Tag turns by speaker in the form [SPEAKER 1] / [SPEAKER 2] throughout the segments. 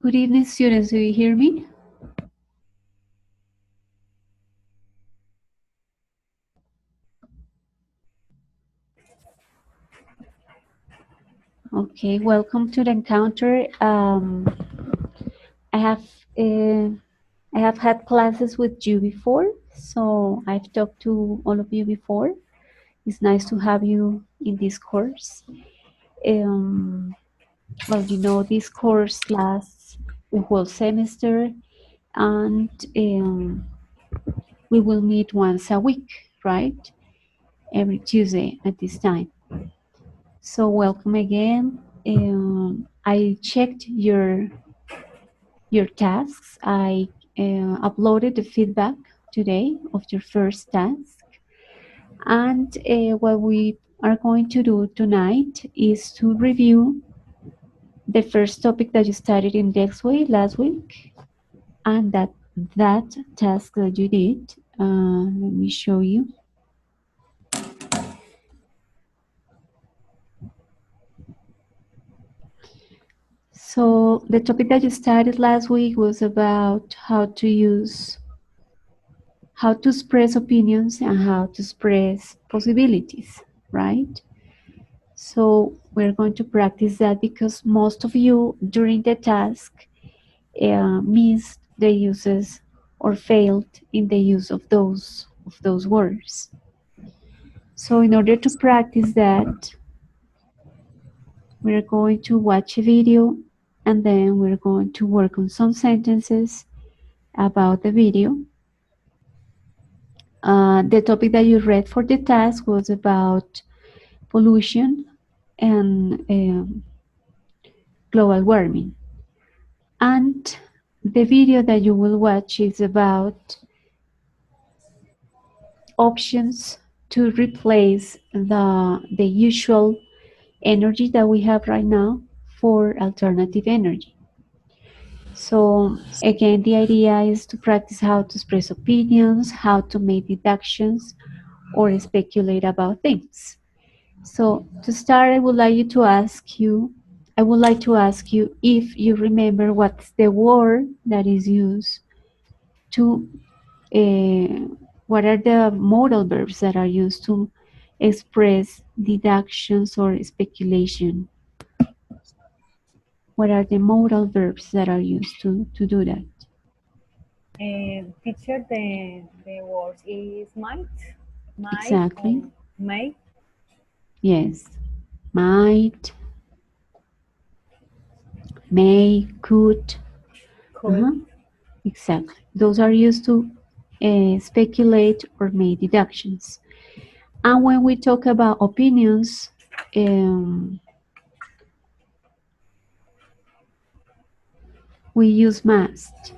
[SPEAKER 1] Good evening, students. Do you hear me? Okay, welcome to the encounter. I have uh, I have had classes with you before, so I've talked to all of you before. It's nice to have you in this course. Um, well, you know, this course lasts the whole semester, and we will meet once a week, right? Every Tuesday at this time. So welcome again. I checked your tasks. I uploaded the feedback today of your first task, and what we are going to do tonight is to review the first topic that you studied in Dexway last week, and that task that you did. Let me show you. So the topic that you studied last week was about how to express opinions and how to express possibilities, right? So we're going to practice that because most of you during the task missed the uses or failed in the use of those words. So in order to practice that, we're going to watch a video and then we're going to work on some sentences about the video. The topic that you read for the task was about pollution and global warming. And the video that you will watch is about options to replace the usual energy that we have right now for alternative energy. So again, the idea is to practice how to express opinions, how to make deductions, or speculate about things. So to start, I would like to ask you if you remember what's the word that is used to, what are the modal verbs that are used to express deductions or speculation? What are the modal verbs that are used to do that?
[SPEAKER 2] Teacher, the word is might
[SPEAKER 1] Exactly.
[SPEAKER 2] or may.
[SPEAKER 1] Yes. Might, may, could. Exactly. Those are used to speculate or make deductions. And when we talk about opinions, we use must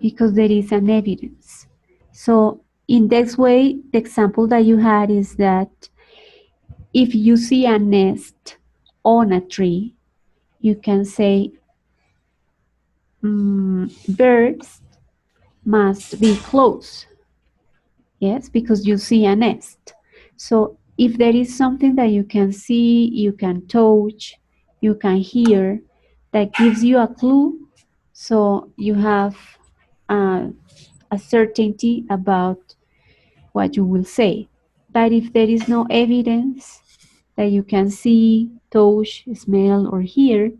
[SPEAKER 1] because there is an evidence. So in this way, the example that you had is that if you see a nest on a tree, you can say birds must be close. Yes, because you see a nest. So if there is something that you can see, you can touch, you can hear, that gives you a clue, so you have a certainty about what you will say. But if there is no evidence that you can see, touch, smell, or hear,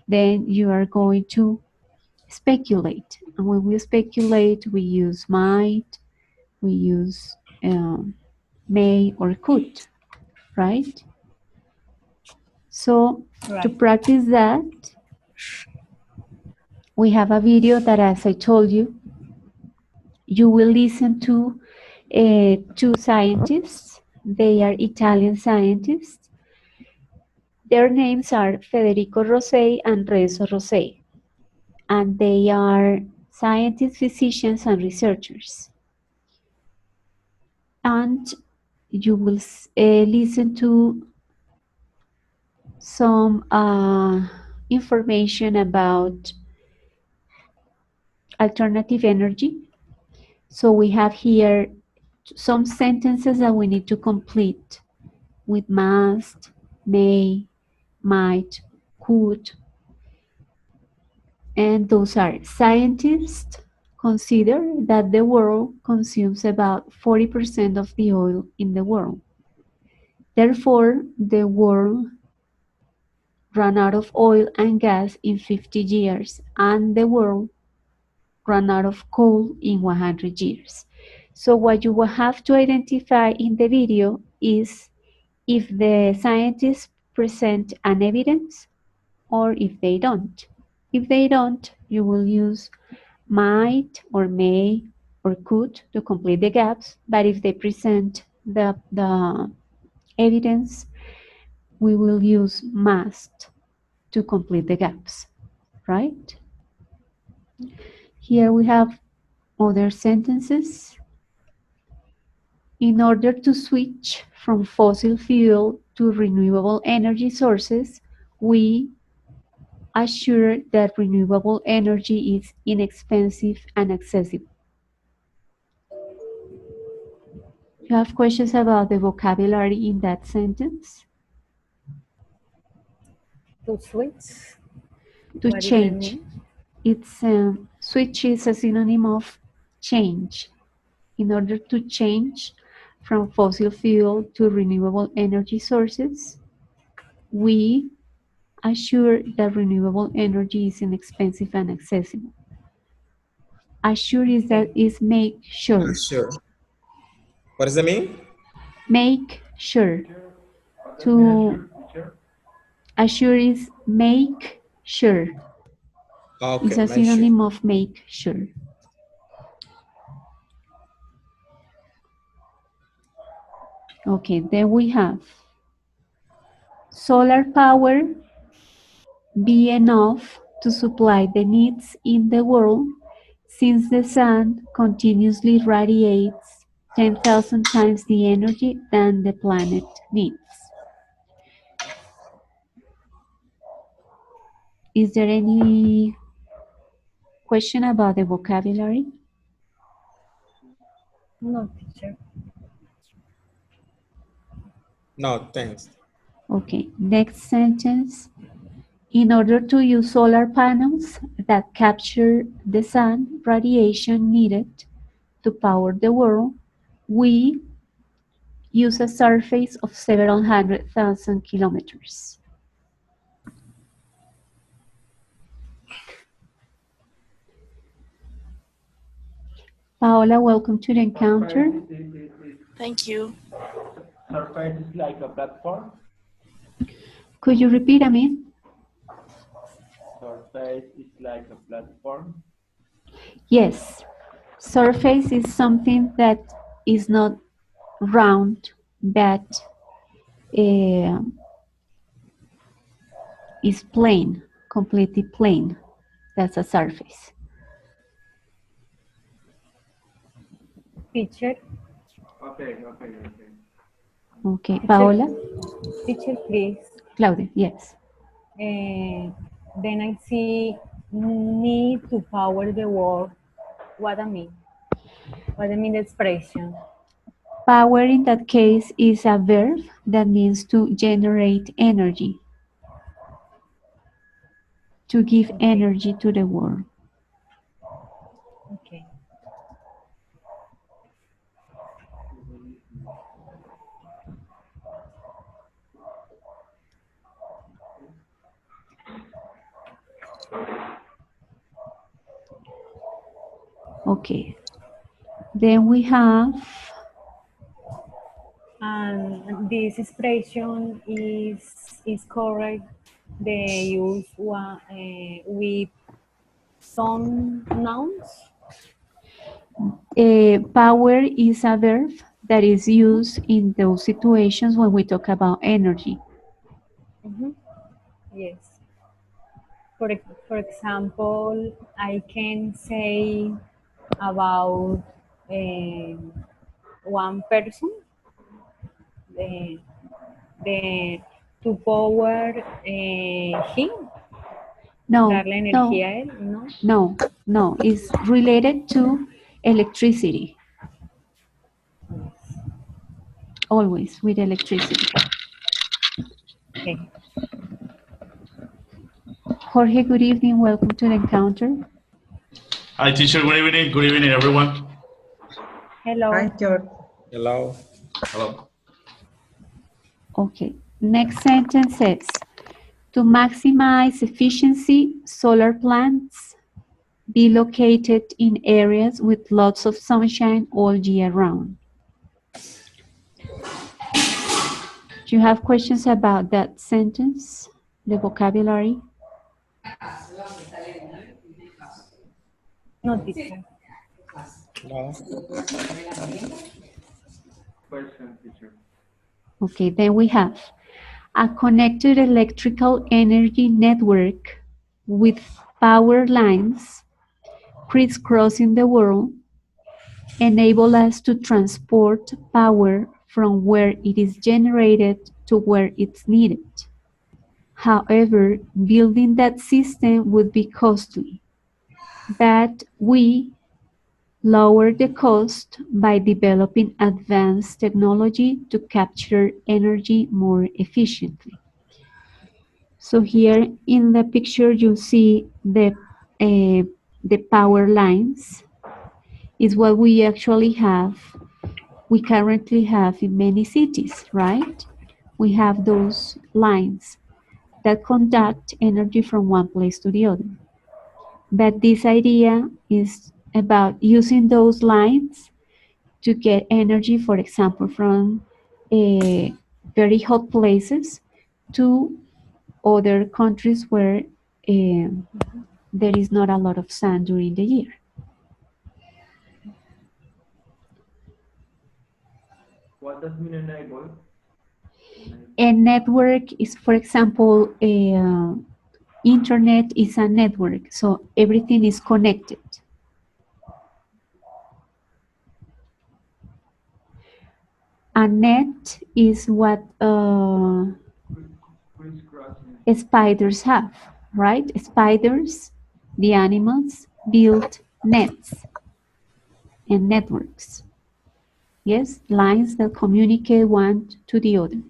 [SPEAKER 1] then you are going to speculate. And when we speculate, we use might, we use may or could, right? So to practice that, we have a video that, as I told you, you will listen to two scientists. They are Italian scientists. Their names are Federico Rosei and Renzo Rosei, and they are scientists, physicians, and researchers. And you will listen to some information about alternative energy. So we have here some sentences that we need to complete with must, may, might, could, and those are: scientists consider that the world consumes about 40% of the oil in the world. Therefore, the world ran out of oil and gas in 50 years, and the world ran out of coal in 100 years. So what you will have to identify in the video is if the scientists present an evidence or if they don't. If they don't, you will use might or may or could to complete the gaps, but if they present the evidence, we will use must to complete the gaps, right? Here we have other sentences. In order to switch from fossil fuel to renewable energy sources, we assure that renewable energy is inexpensive and accessible. You have questions about the vocabulary in that sentence?
[SPEAKER 2] To switch?
[SPEAKER 1] To change. It's switch is a synonym of change. In order to change from fossil fuel to renewable energy sources, we assure that renewable energy is inexpensive and accessible. Assure is make sure.
[SPEAKER 3] Sure. What does that mean?
[SPEAKER 1] Make sure. To assure is make sure.
[SPEAKER 3] Okay,
[SPEAKER 1] It's a
[SPEAKER 3] make sure.
[SPEAKER 1] synonym of make sure. Okay, then we have solar power be enough to supply the needs in the world since the sun continuously radiates 10,000 times the energy than the planet needs. Is there any question about the vocabulary?
[SPEAKER 2] No, teacher.
[SPEAKER 3] No, thanks.
[SPEAKER 1] Okay, next sentence. In order to use solar panels that capture the sun radiation needed to power the world, we use a surface of several 100,000 kilometers. Paola, welcome to the encounter.
[SPEAKER 4] Thank you.
[SPEAKER 5] Surface is like a platform.
[SPEAKER 1] Could you repeat, Amin?
[SPEAKER 5] Surface is like a platform.
[SPEAKER 1] Yes. Surface is something that is not round, but is plain, completely plain. That's a surface.
[SPEAKER 2] Teacher,
[SPEAKER 5] Okay.
[SPEAKER 1] Okay, Paola?
[SPEAKER 2] teacher, please.
[SPEAKER 1] Claudia, yes.
[SPEAKER 2] Then I see need to power the world. What I mean? What I mean the expression?
[SPEAKER 1] Power in that case is a verb that means to generate energy, to give energy to the world.
[SPEAKER 2] Okay.
[SPEAKER 1] Okay. Then we have,
[SPEAKER 2] And this expression is correct. They use one with some nouns.
[SPEAKER 1] power is a verb that is used in those situations when we talk about energy.
[SPEAKER 2] Yes. For example, I can say about one person, the to power him,
[SPEAKER 1] No,
[SPEAKER 2] darle
[SPEAKER 1] no,
[SPEAKER 2] energía a él, ¿no?
[SPEAKER 1] no, it's related to electricity. Always with electricity.
[SPEAKER 2] Okay.
[SPEAKER 1] Jorge, good evening. Welcome to the encounter.
[SPEAKER 6] Hi, teacher. Good evening. Good evening, everyone.
[SPEAKER 2] Hello.
[SPEAKER 7] Hi, George.
[SPEAKER 3] Hello.
[SPEAKER 6] Hello.
[SPEAKER 1] Okay. Next sentence says, to maximize efficiency, solar plants be located in areas with lots of sunshine all year round. Do you have questions about that sentence, the vocabulary?
[SPEAKER 2] No, teacher.
[SPEAKER 3] No.
[SPEAKER 5] Question, teacher.
[SPEAKER 1] Okay, then we have a connected electrical energy network with power lines crisscrossing the world enable us to transport power from where it is generated to where it's needed. However, building that system would be costly, but we lower the cost by developing advanced technology to capture energy more efficiently. So here in the picture you see the power lines is what we actually have, we currently have in many cities, right? We have those lines that conduct energy from one place to the other. But this idea is about using those lines to get energy, for example, from very hot places to other countries where there is not a lot of sun during the year.
[SPEAKER 5] What does mean enable?
[SPEAKER 1] A network is, for example, internet is a network, so everything is connected. A net is what
[SPEAKER 5] Crisscrossing.
[SPEAKER 1] spiders have, right? Spiders, the animals, build nets and networks. Yes, lines that communicate one to the other.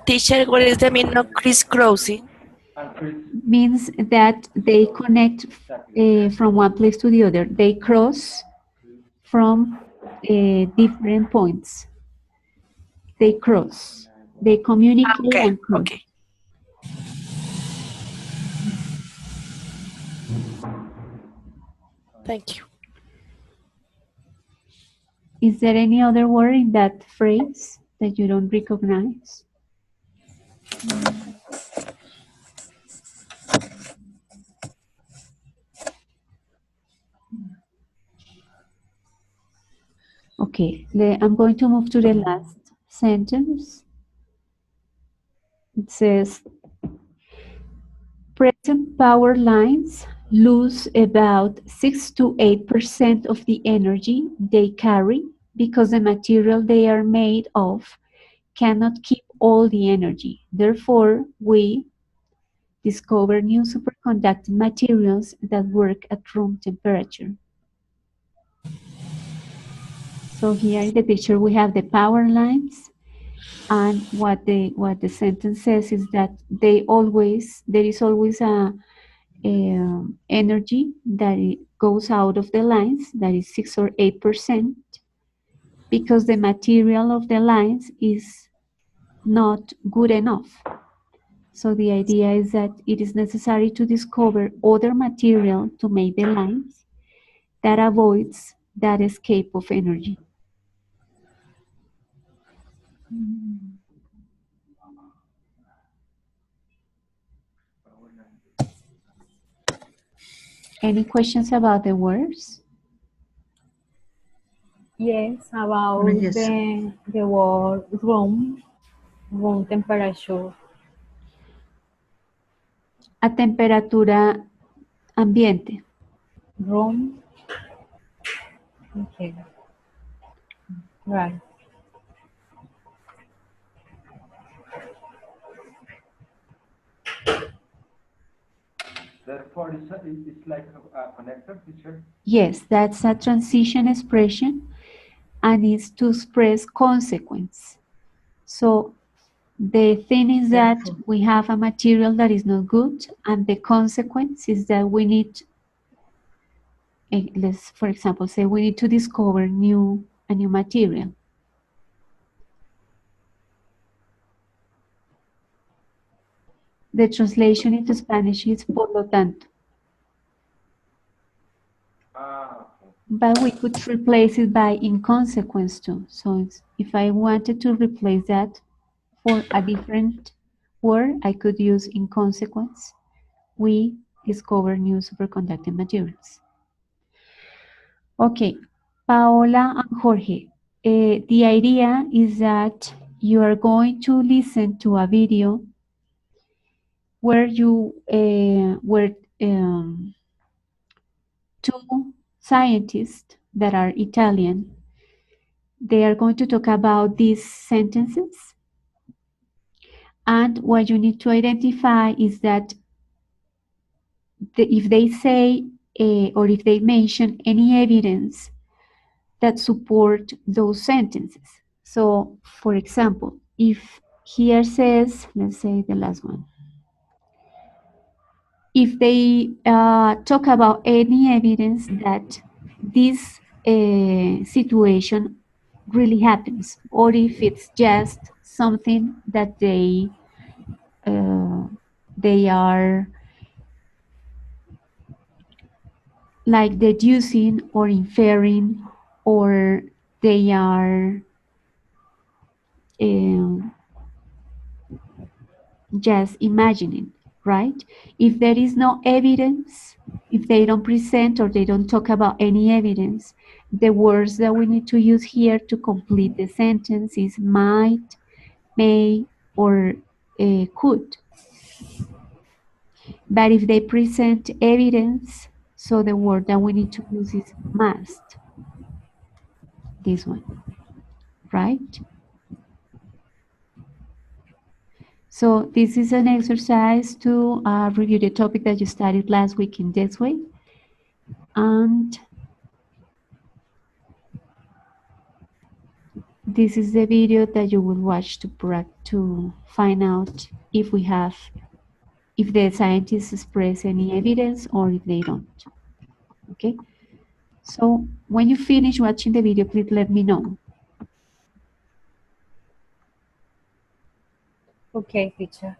[SPEAKER 4] Teacher, what is the meaning of crisscrossing?
[SPEAKER 5] And Chris,
[SPEAKER 1] Means that they connect from one place to the other. They cross from different points. They cross. They communicate
[SPEAKER 4] Okay,
[SPEAKER 1] and cross.
[SPEAKER 4] okay. Thank you.
[SPEAKER 1] Is there any other word in that phrase that you don't recognize? Okay, I'm going to move to the last sentence. It says, present power lines lose about 6 to 8% of the energy they carry because the material they are made of cannot keep all the energy. Therefore, we discover new superconducting materials that work at room temperature. So here in the picture we have the power lines, and what the sentence says is that there is always a energy that it goes out of the lines, that is 6 or 8%, because the material of the lines is not good enough. So the idea is that it is necessary to discover other material to make the lines that avoids that escape of energy. Any questions about the words?
[SPEAKER 2] Yes, about
[SPEAKER 7] Yes.
[SPEAKER 2] the word room temperature.
[SPEAKER 1] A temperatura ambiente.
[SPEAKER 2] Room. Okay. Right.
[SPEAKER 5] therefore, it's like a connector, teacher.
[SPEAKER 1] Yes, that's a transition expression, and it's to express consequence. So the thing is that we have a material that is not good, and the consequence is that we need, let's, for example, say we need to discover a new material. The translation into Spanish is por lo tanto. But we could replace it by in consequence too. So if I wanted to replace that for a different word, I could use in consequence. We discover new superconducting materials. Okay, Paola and Jorge, the idea is that you are going to listen to a video where two scientists that are Italian, they are going to talk about these sentences. And what you need to identify is that if they say or if they mention any evidence that support those sentences. So, for example, if here says, let's say the last one, if they talk about any evidence that this situation really happens, or if it's just something that they are like deducing or inferring, or they are just imagining. right? If there is no evidence, if they don't present or they don't talk about any evidence, the words that we need to use here to complete the sentence is might, may, or could. But if they present evidence, so the word that we need to use is must. This one, right? So this is an exercise to review the topic that you studied last week in this way. And this is the video that you will watch to find out if the scientists express any evidence or if they don't. Okay? So when you finish watching the video, please let me know.
[SPEAKER 2] Okay, teacher.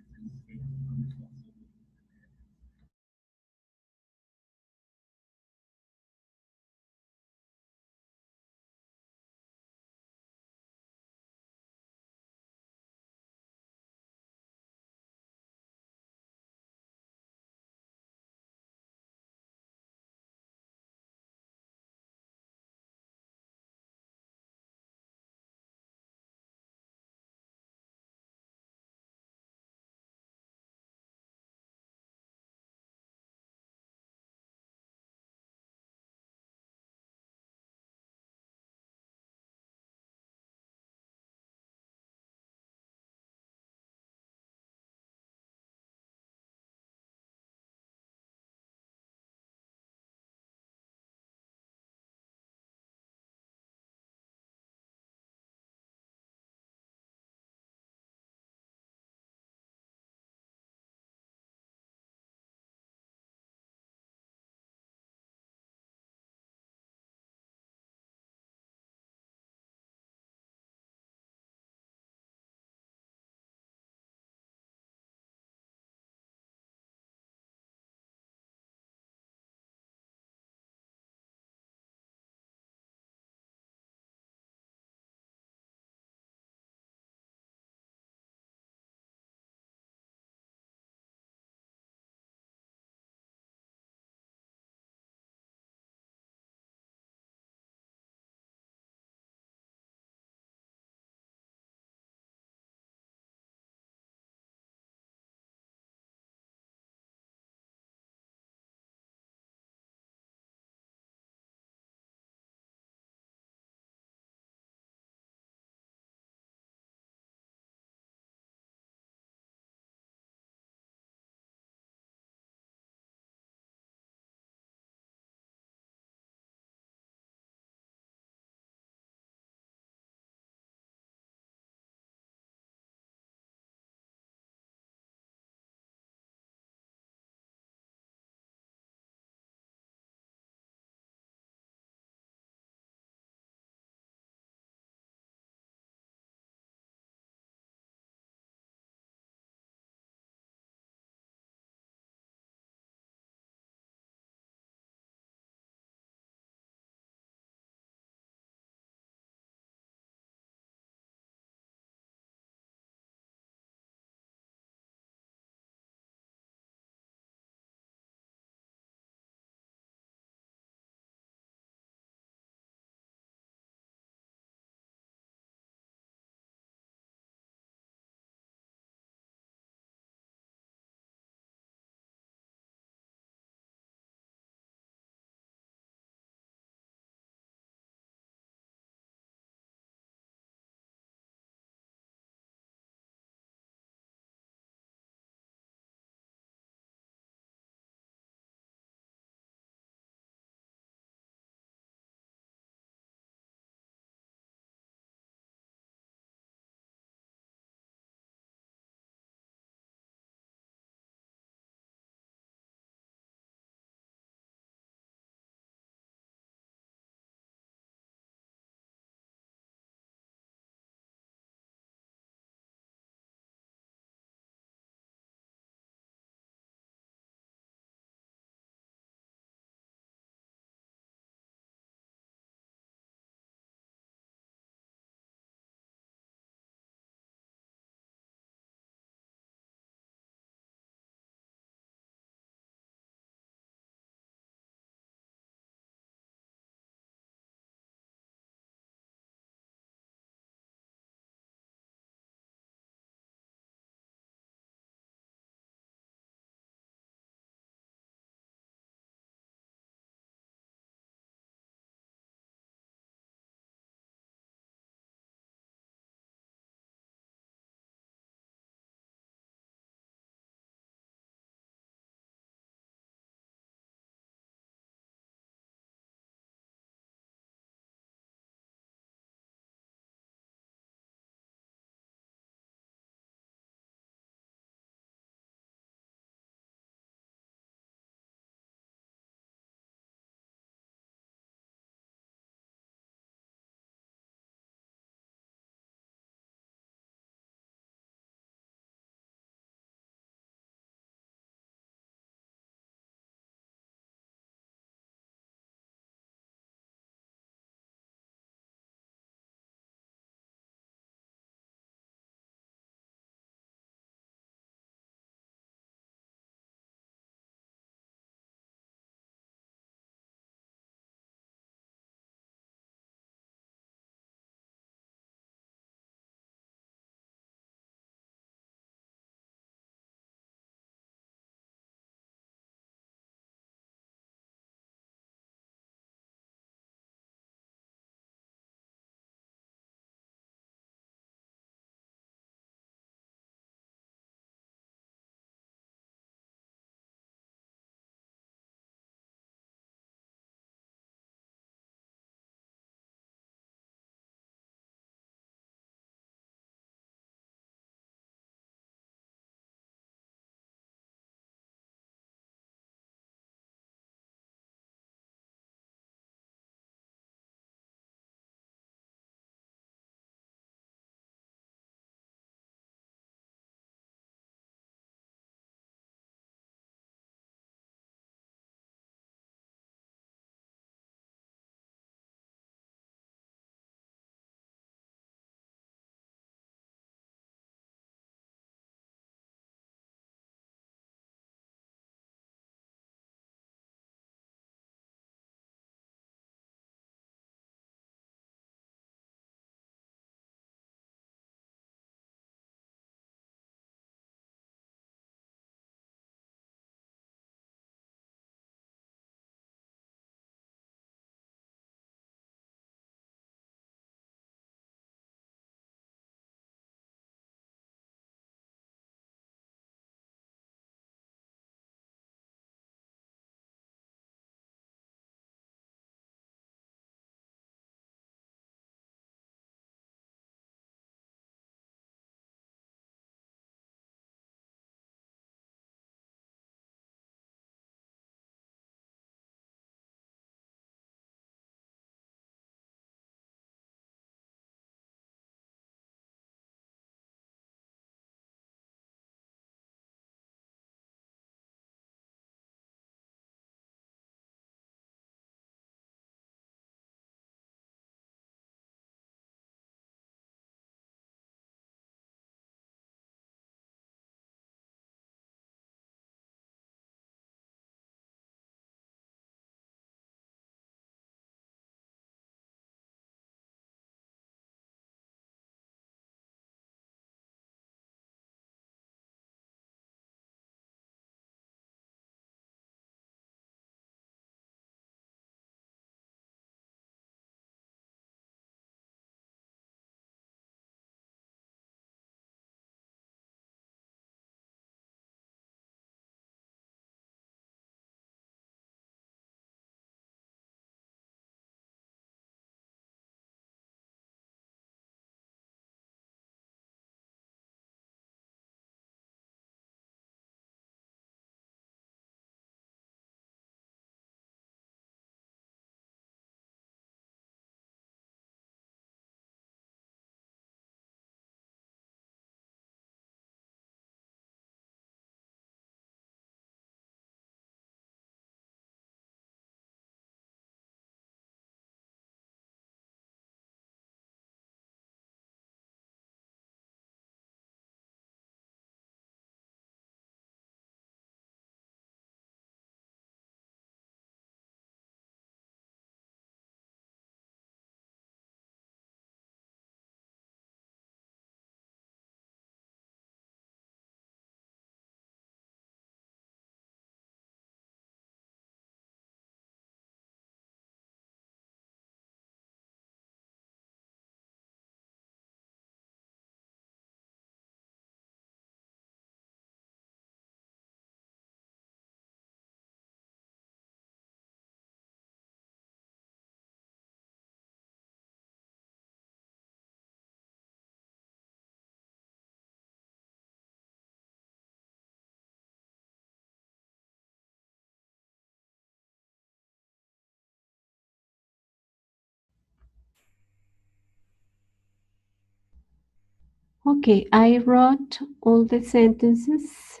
[SPEAKER 1] Okay, I wrote all the sentences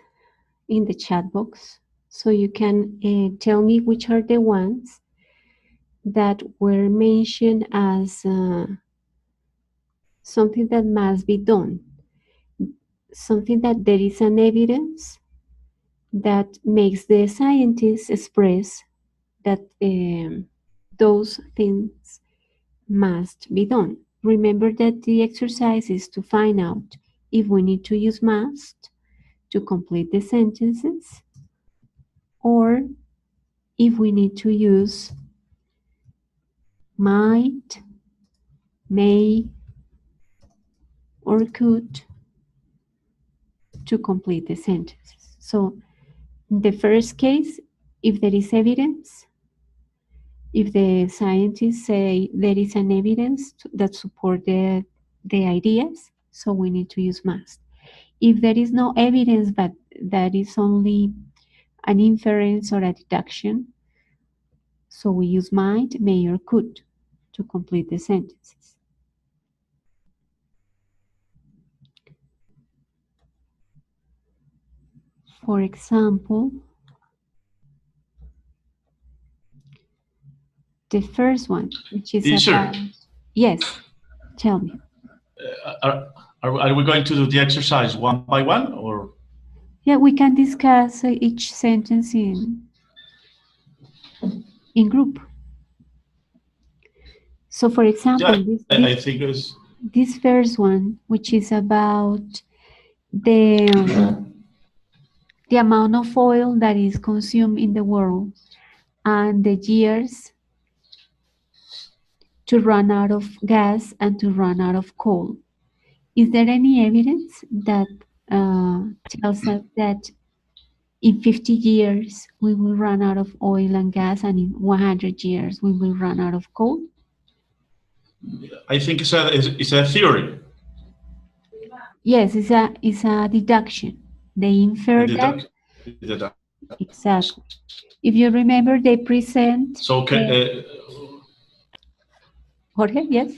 [SPEAKER 1] in the chat box, so you can tell me which are the ones that were mentioned as something that must be done, something that there is an evidence that makes the scientists express that those things must be done. Remember that the exercise is to find out if we need to use must to complete the sentences or if we need to use might, may, or could to complete the sentences. So in the first case, if there is evidence, if the scientists say there is an evidence that support the ideas, so we need to use must. If there is no evidence, but that is only an inference or a deduction, so we use might, may, or could to complete the sentences. For example, the first one, which is
[SPEAKER 6] Teacher,
[SPEAKER 1] about, yes, tell me.
[SPEAKER 6] are we going to do the exercise one by one, or?
[SPEAKER 1] Yeah, we can discuss each sentence in group. So for example,
[SPEAKER 6] Yeah, I think it's...
[SPEAKER 1] this first one, which is about the amount of oil that is consumed in the world and the years to run out of gas and to run out of coal. Is there any evidence that tells us that in 50 years we will run out of oil and gas and in 100 years we will run out of coal?
[SPEAKER 6] I think it's a theory.
[SPEAKER 1] Yes, it's a deduction. They infer that. Exactly. If you remember, they present.
[SPEAKER 6] So,
[SPEAKER 1] Jorge, yes?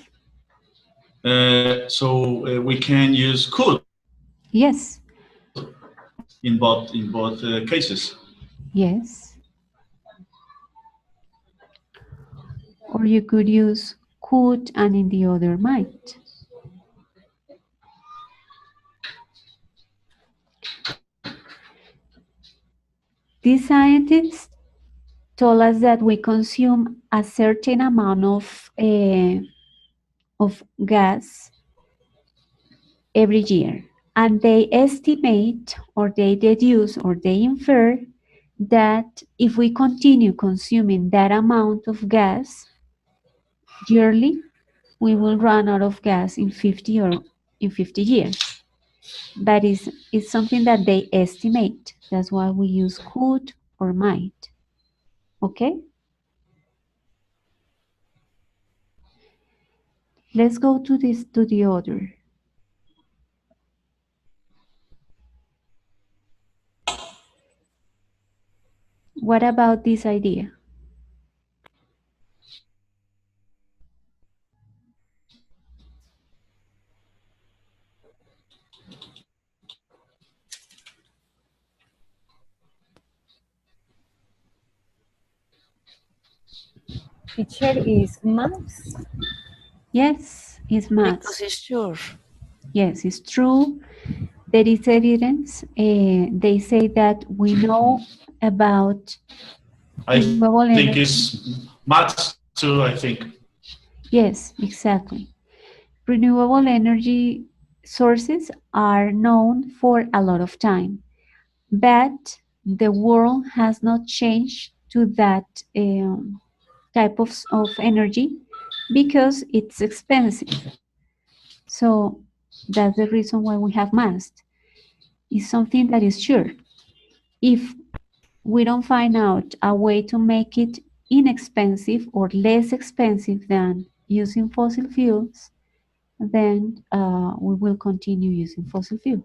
[SPEAKER 6] So we can use could.
[SPEAKER 1] Yes.
[SPEAKER 6] In both cases.
[SPEAKER 1] Yes. Or you could use could and in the other might. These scientists told us that we consume a certain amount of gas every year, and they estimate or they deduce or they infer that if we continue consuming that amount of gas yearly, we will run out of gas in 50 years. That is something that they estimate. That's why we use could or might. Okay? Let's go to the other. What about this idea?
[SPEAKER 2] Teacher is must.
[SPEAKER 1] Yes, it's must.
[SPEAKER 4] Because it's sure.
[SPEAKER 1] Yes, it's true. There is evidence. They say that we know about renewable
[SPEAKER 6] I think
[SPEAKER 1] energy.
[SPEAKER 6] it's must too, I think.
[SPEAKER 1] Yes, exactly. Renewable energy sources are known for a lot of time, but the world has not changed to that type of energy because it's expensive. So that's the reason why we have must. It's something that is sure. If we don't find out a way to make it inexpensive or less expensive than using fossil fuels, then we will continue using fossil fuels.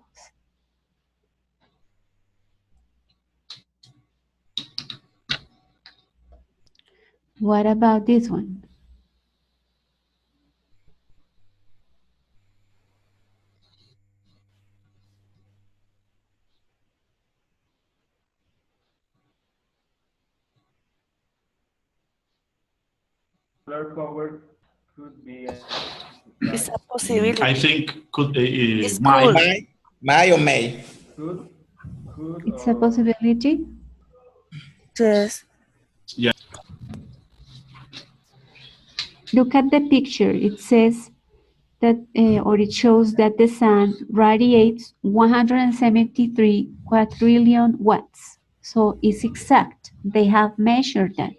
[SPEAKER 1] What about this one?
[SPEAKER 5] solar power could be
[SPEAKER 4] It's a possibility.
[SPEAKER 6] I think could
[SPEAKER 4] It's
[SPEAKER 6] might.
[SPEAKER 4] cool.
[SPEAKER 3] May or may?
[SPEAKER 5] could
[SPEAKER 1] It's a possibility.
[SPEAKER 4] Yes.
[SPEAKER 6] Yeah.
[SPEAKER 1] Look at the picture. It says that, or it shows that the sun radiates 173 quadrillion watts. So it's exact. They have measured that.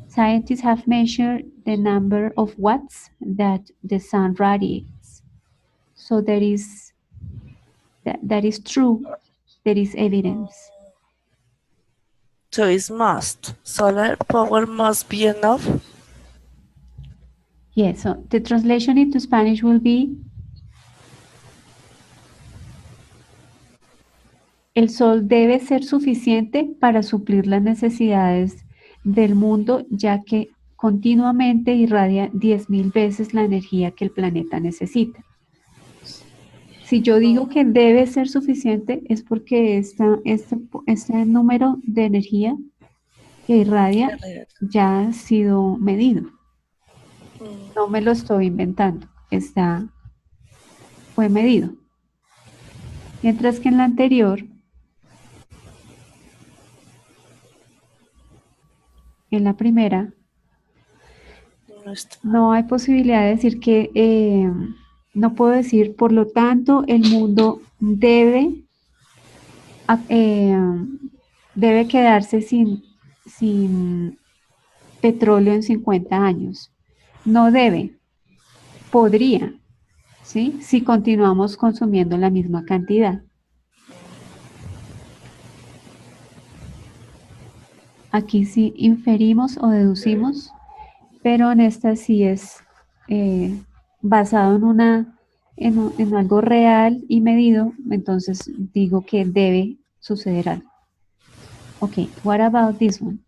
[SPEAKER 1] Scientists have measured the number of watts that the sun radiates. So that is true. There is evidence.
[SPEAKER 4] So it's must. Solar power must be enough.
[SPEAKER 1] Yes, so the translation into Spanish will be: el sol debe ser suficiente para suplir las necesidades del mundo, ya que continuamente irradia 10.000 veces la energía que el planeta necesita. Si yo digo que debe ser suficiente, es porque este número de energía que irradia ya ha sido medido. No me lo estoy inventando, fue medido. Mientras que en la anterior, en la primera,
[SPEAKER 4] No está.
[SPEAKER 1] no hay posibilidad de decir que, no puedo decir, por lo tanto, el mundo debe quedarse sin petróleo en 50 años. No debe, podría, ¿sí? Si continuamos consumiendo la misma cantidad. Aquí sí inferimos o deducimos, pero en esta sí es basado en algo real y medido, entonces digo que debe suceder algo. Okay, what about this one?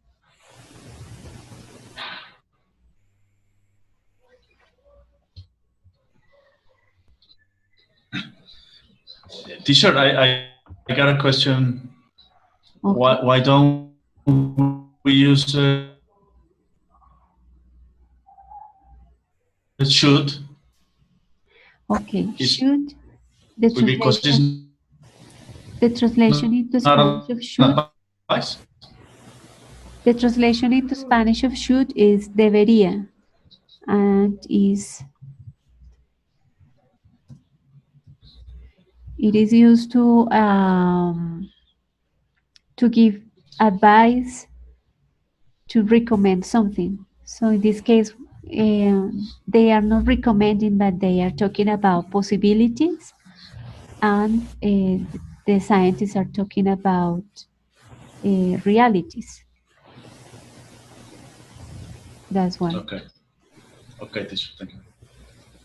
[SPEAKER 6] Teacher, I got a question.
[SPEAKER 1] Okay.
[SPEAKER 6] Why don't we use should?
[SPEAKER 1] Okay,
[SPEAKER 6] Is-
[SPEAKER 1] should, the
[SPEAKER 6] Because it's
[SPEAKER 1] translation into
[SPEAKER 6] not
[SPEAKER 1] Spanish of should,
[SPEAKER 6] advice.
[SPEAKER 1] the translation into Spanish of should is debería, and it is used to give advice, to recommend something. So in this case, they are not recommending, but they are talking about possibilities, and the scientists are talking about realities. That's why.
[SPEAKER 6] Okay. Okay, teacher, thank you.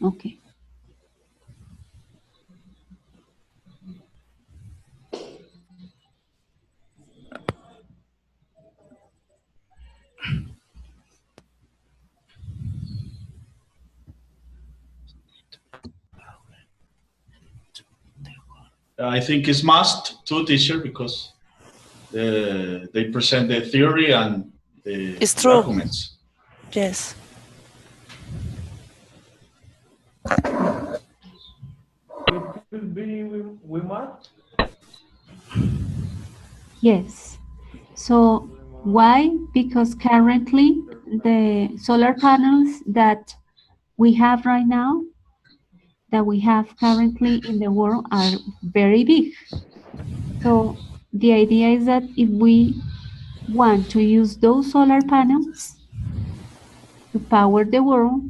[SPEAKER 1] Okay.
[SPEAKER 6] I think it's must too, teacher, because they present the theory and the
[SPEAKER 4] It's true.
[SPEAKER 6] documents.
[SPEAKER 4] Yes.
[SPEAKER 5] It could be we must.
[SPEAKER 1] Yes. So why? Because currently the solar panels that we have right now, that we have currently in the world, are very big. So the idea is that if we want to use those solar panels to power the world,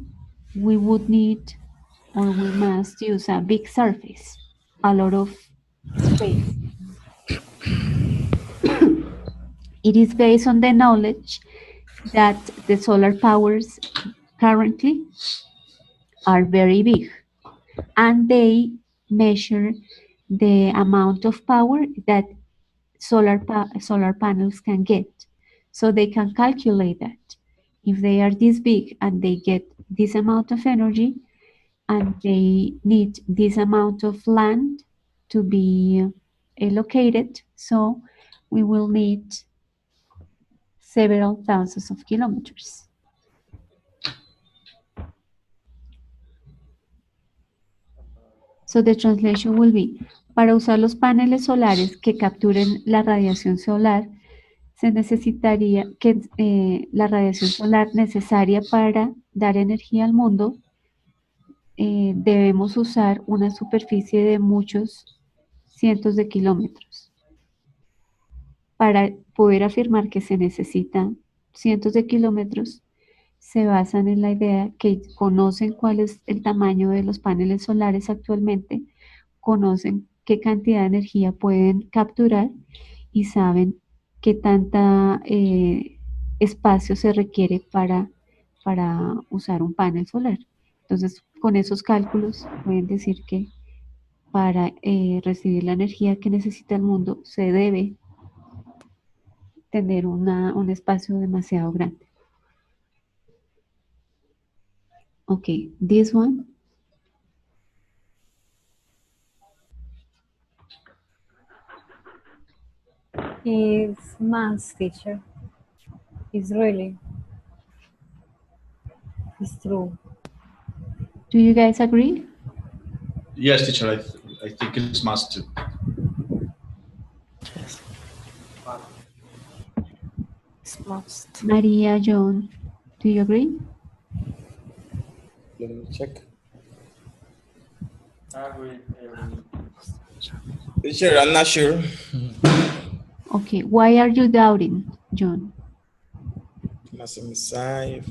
[SPEAKER 1] we would need, or we must use, a big surface, a lot of space. It is based on the knowledge that the solar powers currently are very big, and they measure the amount of power that solar panels can get. So they can calculate that. If they are this big and they get this amount of energy, and they need this amount of land to be located, so we will need several thousands of kilometers. So the translation will be, para usar los paneles solares que capturen la radiación solar, se necesitaría que la radiación solar necesaria para dar energía al mundo, debemos usar una superficie de muchos cientos de kilómetros. Para poder afirmar que se necesitan cientos de kilómetros, se basan en la idea que conocen cuál es el tamaño de los paneles solares actualmente, conocen qué cantidad de energía pueden capturar y saben qué tanta espacio se requiere para usar un panel solar. Entonces, con esos cálculos pueden decir que para recibir la energía que necesita el mundo se debe tener un espacio demasiado grande. Okay, this one.
[SPEAKER 2] Is mass, teacher. It's really. It's true.
[SPEAKER 1] Do you guys agree?
[SPEAKER 6] Yes, teacher, I think it's must too.
[SPEAKER 4] Yes. It's must.
[SPEAKER 1] Maria, John, do you agree?
[SPEAKER 3] Let me check.
[SPEAKER 5] Agree.
[SPEAKER 3] Teacher, I'm not sure.
[SPEAKER 1] Okay, why are you doubting, John?
[SPEAKER 3] Maximize.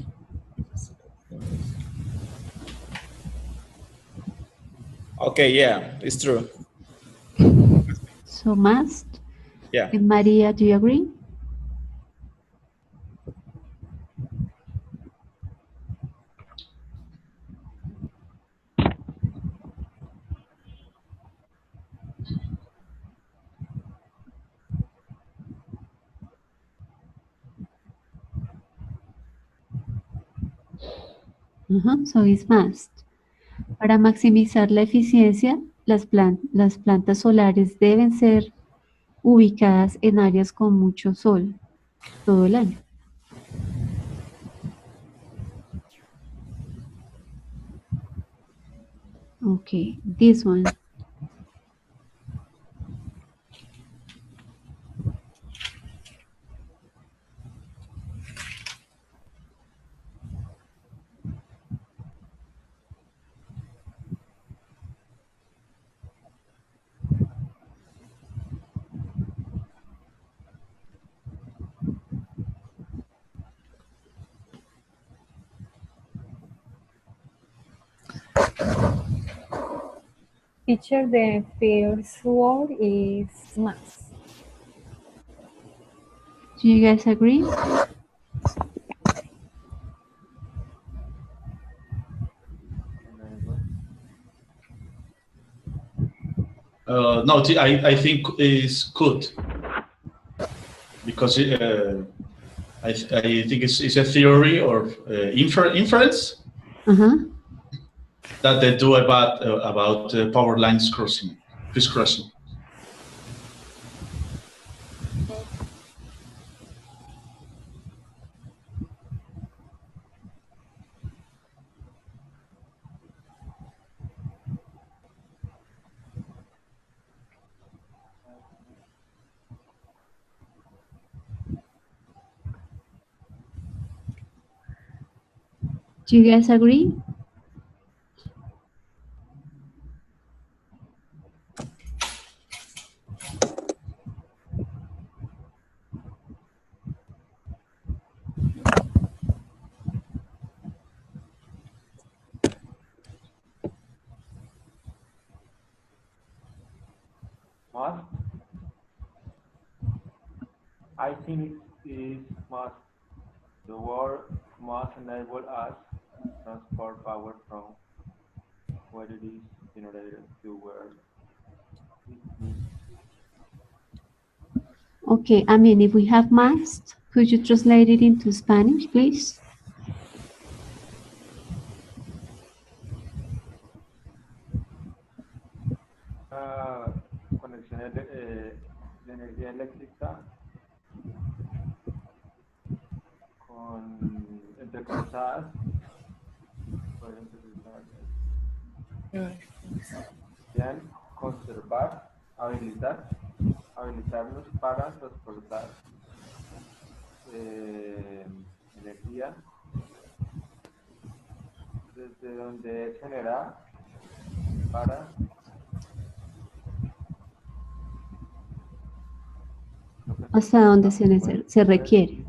[SPEAKER 3] Okay, yeah, it's true.
[SPEAKER 1] So must.
[SPEAKER 3] Yeah.
[SPEAKER 1] And Maria, do you agree? So it's must. Para maximizar la eficiencia, las plantas solares deben ser ubicadas en áreas con mucho sol todo el año. Okay, this one.
[SPEAKER 2] Teacher, the first word is mass.
[SPEAKER 1] Do you guys agree?
[SPEAKER 6] No, I think it's good because I think it's a theory or inference that they do about power lines crisscrossing.
[SPEAKER 1] Do you guys agree?
[SPEAKER 5] Must. I think it is must. The word must enable us to transport power from where it is generated to where it needs.
[SPEAKER 1] Okay, I mean, if we have must, could you translate it into Spanish, please?
[SPEAKER 5] Conexiones de energía eléctrica entrecruzadas, pueden utilizar Sean conservar, habilitarnos para transportar energía desde donde es generada para
[SPEAKER 1] hasta donde se requiere.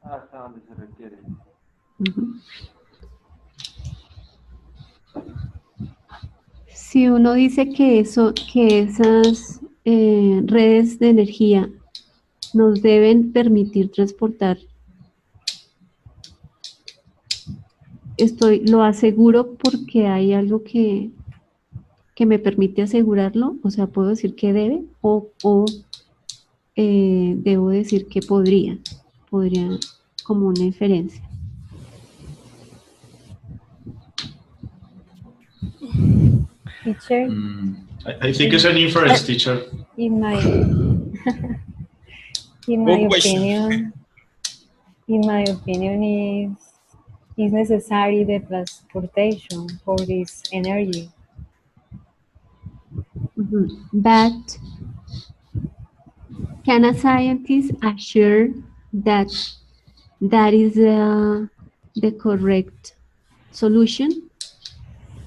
[SPEAKER 5] hasta donde se requiere.
[SPEAKER 1] Ujú. Si uno dice que esas redes de energía nos deben permitir transportar, lo aseguro porque hay algo que me permite asegurarlo, o sea, puedo decir que debe o debo decir que podría como una inferencia.
[SPEAKER 2] Teacher,
[SPEAKER 6] I think it's an inference, teacher.
[SPEAKER 2] in my in
[SPEAKER 3] Good
[SPEAKER 2] my
[SPEAKER 3] question.
[SPEAKER 2] opinion is necessary the transportation for this energy.
[SPEAKER 1] Mhm. But can a scientist assure that that is the correct solution?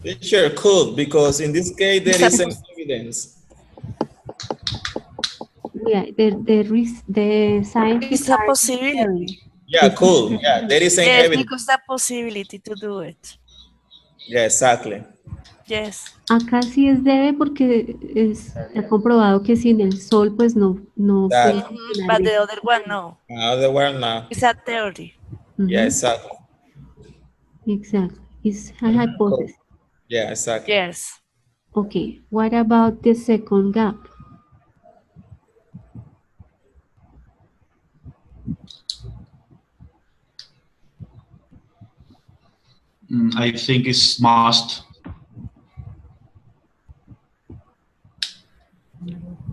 [SPEAKER 3] Teacher could, because in this case there
[SPEAKER 4] It's a
[SPEAKER 3] isn't evidence.
[SPEAKER 1] Yeah, the scientists
[SPEAKER 4] It's a
[SPEAKER 1] are
[SPEAKER 4] possibility.
[SPEAKER 1] telling.
[SPEAKER 3] Yeah, cool. Yeah, there isn't
[SPEAKER 4] Yes,
[SPEAKER 3] evidence.
[SPEAKER 4] because the possibility to do it.
[SPEAKER 3] Yeah, exactly.
[SPEAKER 4] Yes.
[SPEAKER 1] Acá sí es debe porque está comprobado que sin el sol pues no
[SPEAKER 3] That-
[SPEAKER 1] puede
[SPEAKER 4] Mhm,
[SPEAKER 1] funcionar
[SPEAKER 4] but
[SPEAKER 1] bien.
[SPEAKER 4] the other one, no.
[SPEAKER 3] Another one now.
[SPEAKER 4] It's a theory.
[SPEAKER 3] Yeah,
[SPEAKER 1] Mhm.
[SPEAKER 3] exactly.
[SPEAKER 1] Exactly. It's a hypothesis.
[SPEAKER 3] Yeah, exactly.
[SPEAKER 4] Yes.
[SPEAKER 1] Okay, what about the second gap?
[SPEAKER 6] I think it's must.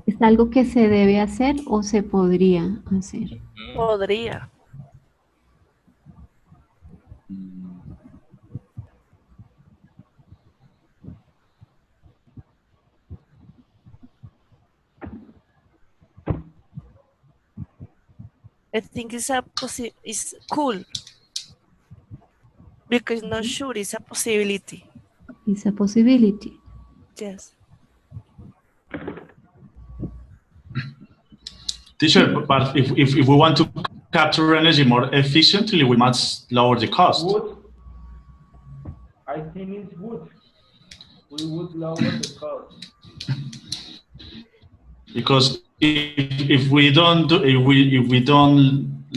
[SPEAKER 1] ¿Es algo que se debe hacer o se podría hacer?
[SPEAKER 4] Podría. I think it's cool. Because not sure, it's a possibility.
[SPEAKER 1] It's a possibility.
[SPEAKER 4] Yes.
[SPEAKER 6] Teacher, but if we want to capture energy more efficiently, we must lower the cost.
[SPEAKER 5] Wood, I think it's wood. We would lower the cost.
[SPEAKER 6] Because if we don't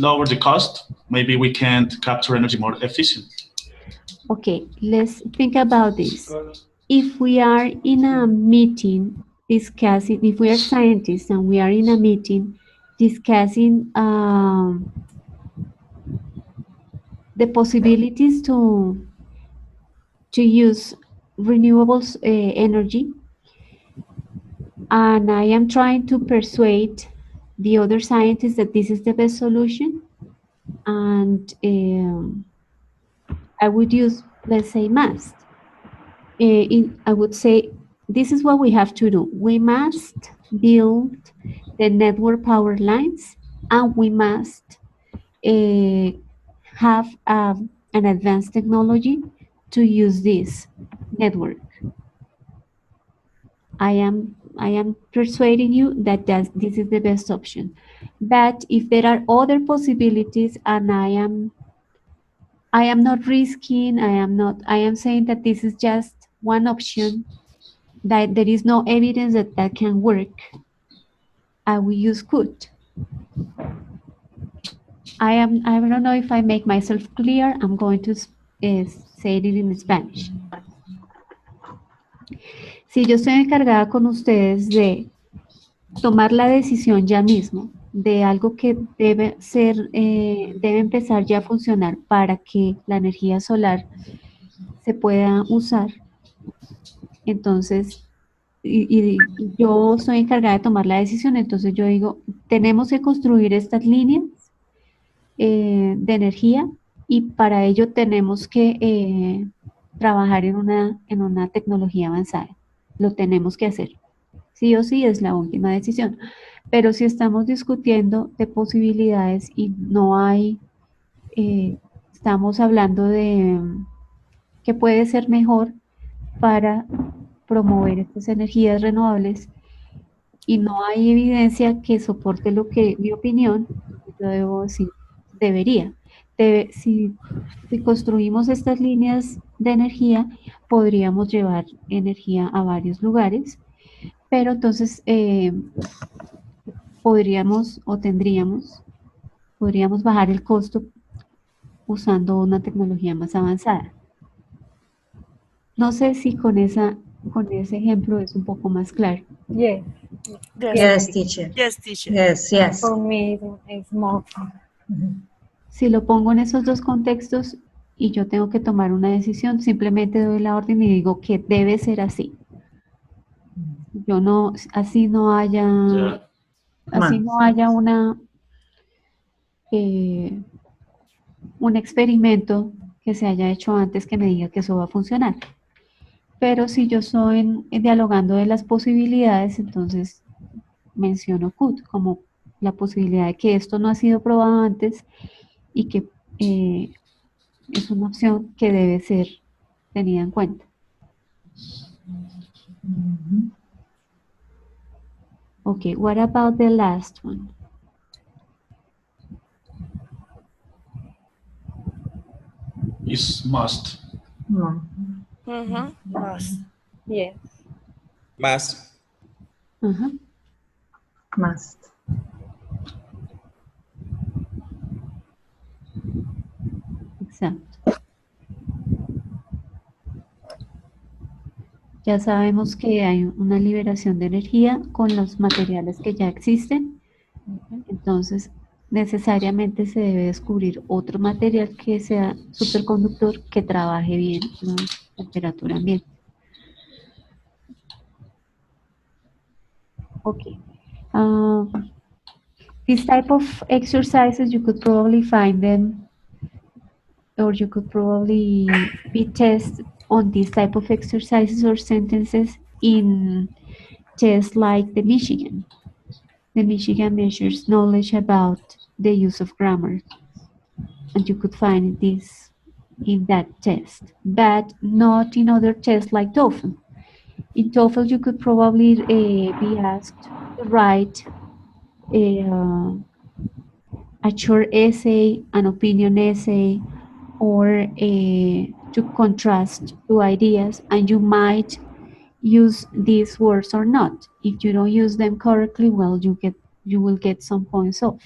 [SPEAKER 6] lower the cost, maybe we can't capture energy more efficiently.
[SPEAKER 1] Okay, let's think about this.
[SPEAKER 5] Because
[SPEAKER 1] If we are in a meeting discussing, if we are scientists and we are in a meeting discussing the possibilities to use renewables energy, and I am trying to persuade the other scientists that this is the best solution, and I would use, let's say, must. I would say, this is what we have to do. We must build the network power lines, and we must have an advanced technology to use this network. I am persuading you that this is the best option. But if there are other possibilities, and I am not risking, I am saying that this is just one option, that there is no evidence that can work, I will use could. I don't know if I make myself clear. I'm going to say it in Spanish. Si yo estoy encargada con ustedes de tomar la decisión ya mismo de algo que debe empezar ya a funcionar para que la energía solar se pueda usar, entonces, y yo soy encargada de tomar la decisión, entonces yo digo, tenemos que construir estas líneas de energía, y para ello tenemos que trabajar en una tecnología avanzada. Lo tenemos que hacer. Sí o sí es la última decisión. Pero si estamos discutiendo de posibilidades y no hay, estamos hablando de que puede ser mejor para promover estas energías renovables y no hay evidencia que soporte lo que mi opinión, yo debo decir, debería. Si construimos estas líneas de energía, podríamos llevar energía a varios lugares, pero entonces podríamos o podríamos bajar el costo usando una tecnología más avanzada. No sé si con ese ejemplo es un poco más claro.
[SPEAKER 2] Yes,
[SPEAKER 7] Yes, teacher.
[SPEAKER 4] Yes, teacher.
[SPEAKER 7] Yes, yes.
[SPEAKER 2] for me it's more.
[SPEAKER 1] Si lo pongo en esos dos contextos y yo tengo que tomar una decisión, simplemente doy la orden y digo que debe ser así. Yo no, así no haya,
[SPEAKER 6] Yeah.
[SPEAKER 1] así no haya un experimento que se haya hecho antes que me diga que eso va a funcionar. Pero si yo estoy dialogando de las posibilidades, entonces menciono could como la posibilidad de que esto no ha sido probado antes y que es una opción que debe ser tenida en cuenta. Okay, what about the last one?
[SPEAKER 6] Is must.
[SPEAKER 7] No.
[SPEAKER 4] Must.
[SPEAKER 2] Yes,
[SPEAKER 3] Más.
[SPEAKER 1] Ajá.
[SPEAKER 7] Must.
[SPEAKER 1] Exacto. Ya sabemos que hay una liberación de energía con los materiales que ya existen. Entonces, necesariamente se debe descubrir otro material que sea superconductor que trabaje bien a temperatura ambiente. Okay. This type of exercises, you could probably find them, or you could probably be tested on this type of exercises or sentences in tests like the Michigan. The Michigan measures knowledge about the use of grammar, and you could find this in that test, but not in other tests like TOEFL. In TOEFL, you could probably be asked to write a short essay, an opinion essay, or to contrast two ideas, and you might use these words or not. If you don't use them correctly, well, you will get some points off.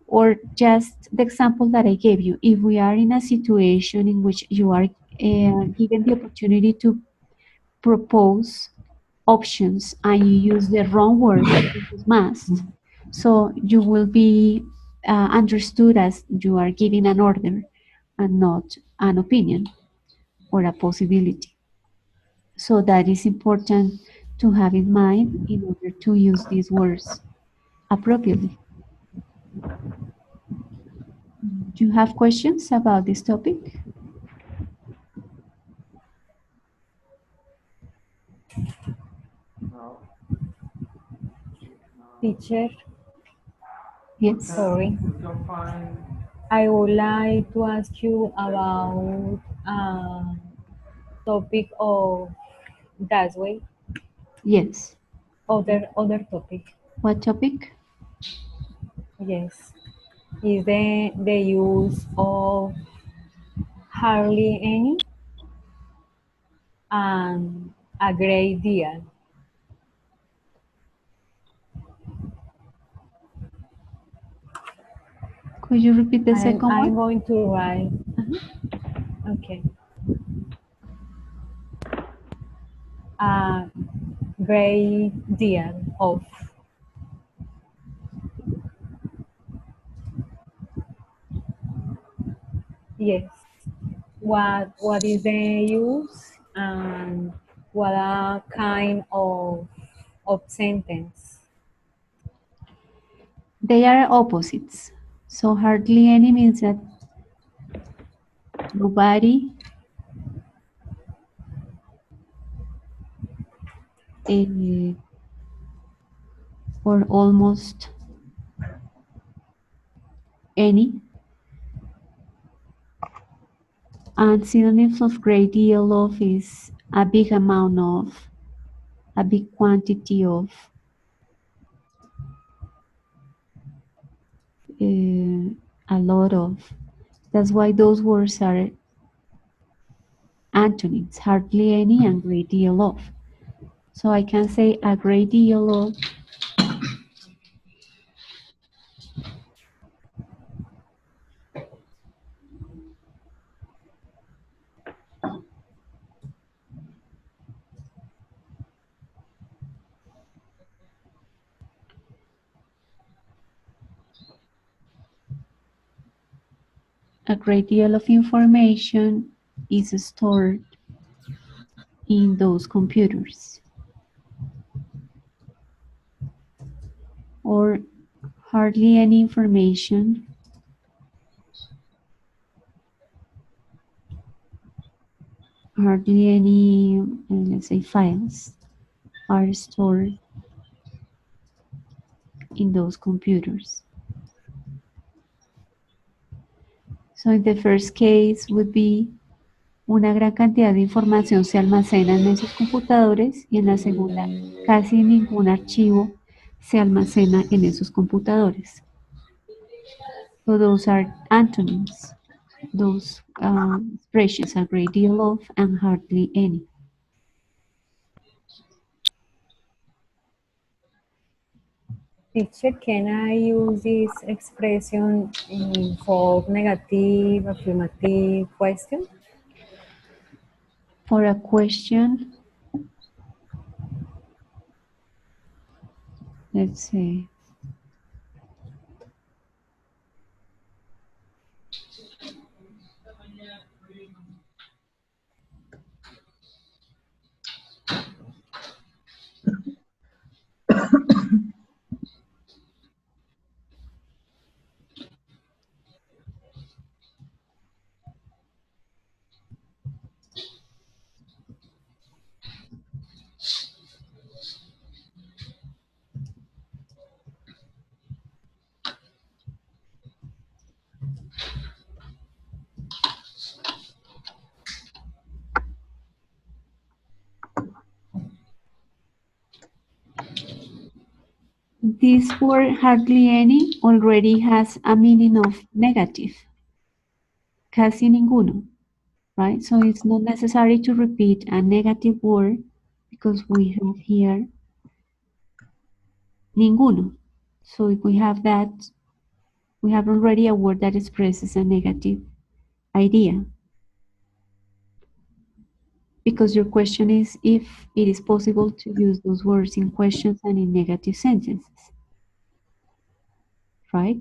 [SPEAKER 1] Or just the example that I gave you, if we are in a situation in which you are given the opportunity to propose options and you use the wrong word, must, so you will be understood as you are giving an order and not an opinion or a possibility. So that is important to have in mind in order to use these words appropriately. Do you have questions about this topic?
[SPEAKER 5] No.
[SPEAKER 2] teacher,
[SPEAKER 1] Yes.
[SPEAKER 2] sorry.
[SPEAKER 5] We can find
[SPEAKER 2] I would like to ask you about topic of that way.
[SPEAKER 1] Yes.
[SPEAKER 2] Other topic.
[SPEAKER 1] What topic?
[SPEAKER 2] Yes, is the use of hardly any and a great deal.
[SPEAKER 1] Could you repeat the
[SPEAKER 2] I'm
[SPEAKER 1] second one?
[SPEAKER 2] going to write. Okay. A great deal of. Yes. What is the use and what a kind of sentence?
[SPEAKER 1] They are opposites. So hardly any means that nobody or almost any. And synonyms of great deal of is a big amount of, a big quantity of, a lot of. That's why those words are antonyms, hardly any and great deal of. So I can say a great deal of information is stored in those computers. Or hardly any information hardly any, let's say, files are stored in those computers. So in the first case would be una gran cantidad de información se almacena en esos computadores y en la segunda casi ningún archivo se almacena en esos computadores. So those are antonyms. Those expressions, a great deal of and hardly any.
[SPEAKER 2] Teacher, can I use this expression for negative, affirmative question?
[SPEAKER 1] For a question, let's say, this word hardly any already has a meaning of negative, casi ninguno, right? So it's not necessary to repeat a negative word because we have here ninguno. So if we have that, we have already a word that expresses a negative idea. Because your question is if it is possible to use those words in questions and in negative sentences, right?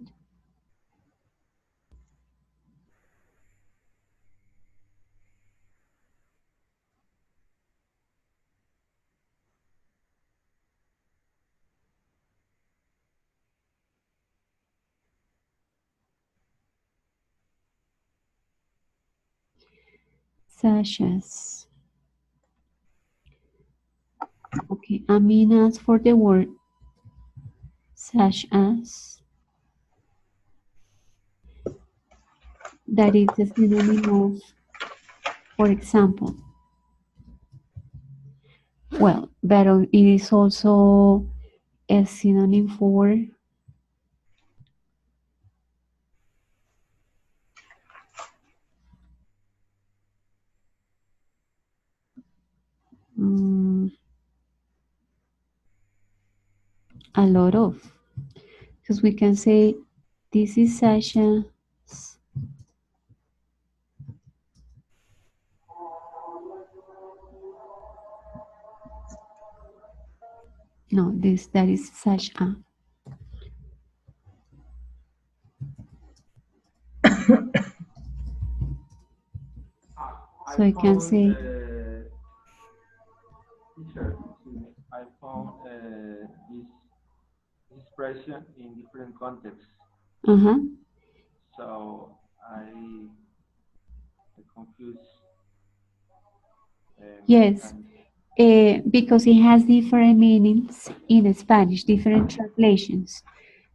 [SPEAKER 1] Such as, okay, aminas for the word such as, that is a synonym of, for example. Well, but it is also a synonym for a lot of, because we can say this is such a, no, that is such a. So I can say,
[SPEAKER 5] teacher, I found this expression in different contexts. So I confused.
[SPEAKER 1] Yes, because it has different meanings in Spanish, different translations.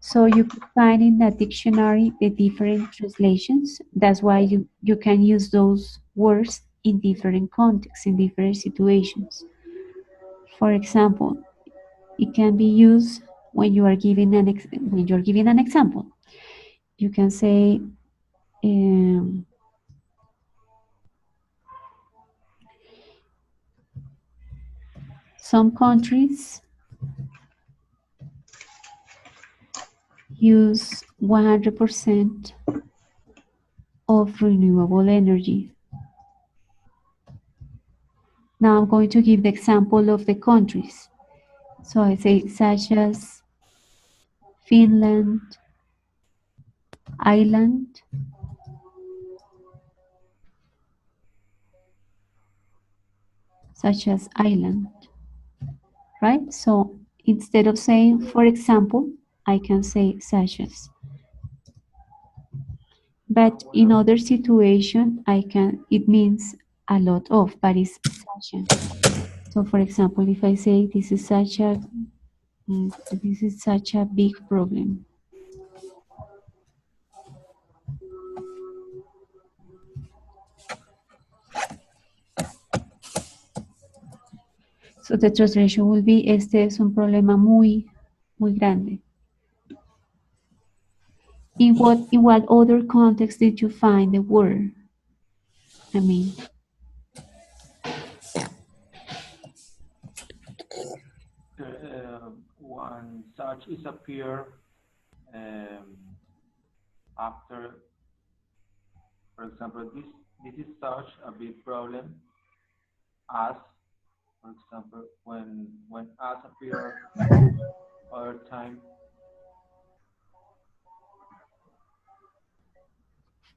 [SPEAKER 1] So you could find in the dictionary the different translations. That's why you can use those words in different contexts, in different situations. For example, it can be used when you are giving an example. You can say, some countries use 100% of renewable energy. Now I'm going to give the example of the countries. So I say such as Finland, Ireland, such as Ireland, right? So instead of saying, for example, I can say such as. But in other situation, it means a lot of, but it's such as. So for example, if I say this is such a big problem. So the translation will be, este es un problema muy grande. In what other context did you find the word? I mean,
[SPEAKER 5] when such is appear after, for example, this is such a big problem as, for example, when as appear other time.